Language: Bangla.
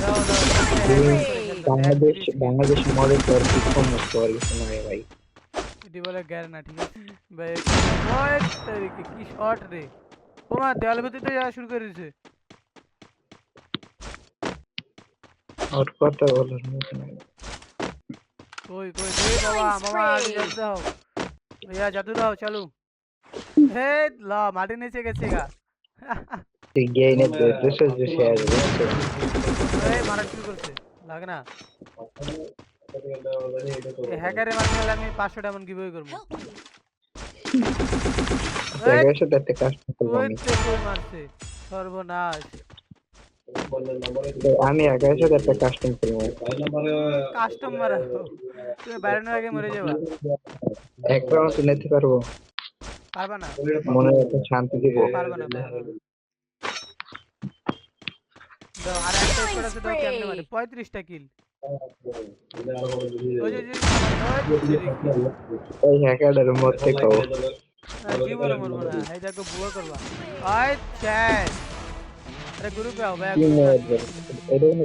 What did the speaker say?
দাও দাও বাংলাদেশ বাংলাদেশ মডেল তোর কি সমস্যা আর কিছু নাই ভাই। এটি বলে গ্যার না ঠিক আছে ভাই। ওই তারিখে কি শট রে, ওমা দেওয়ালের ভিতরে যাওয়া শুরু করে দিয়েছে। আর কথা বলার মতো নাই। কই কই রে বাবা মামা আগে জাদু দাও, भैया জাদু দাও চালু। হে লা মাটি নিচে গেছে গা। তুই গেইনে রিসোর্স বেশি আসবে বুঝছো? এই মারা শুরু করছে, লাগে না এই হ্যাকারে মারলে আমি 500 ডায়মন্ড কিভাবে করবো। এই জায়গার সাথে একটা কাজ করবো কই আমি। তে কই মারছে, সর্বনাশ। আমি একার সাথে একটা কাস্টম করবো। কাস্টম মারা, তুমি বাইরের আগে মরে যাবা। এক রাউন্ড নিতে পারবো, পারবা না, মনে একটা শান্তি দিব। পারবা না, পারবা না। দাও আর একটা স্কোয়াড আছে, দাও কেমনে মারে 35টা কিল। ওই যে ওই তেরিকি ওই হ্যাকারের মধ্যে কও জীবনে মরবো না, এই দেখো বুয়া করবা। আয় চ্যাট, আরে গ্রুপে আও ভাই, কি গ্রুপে মনে আসো। এটা কোনো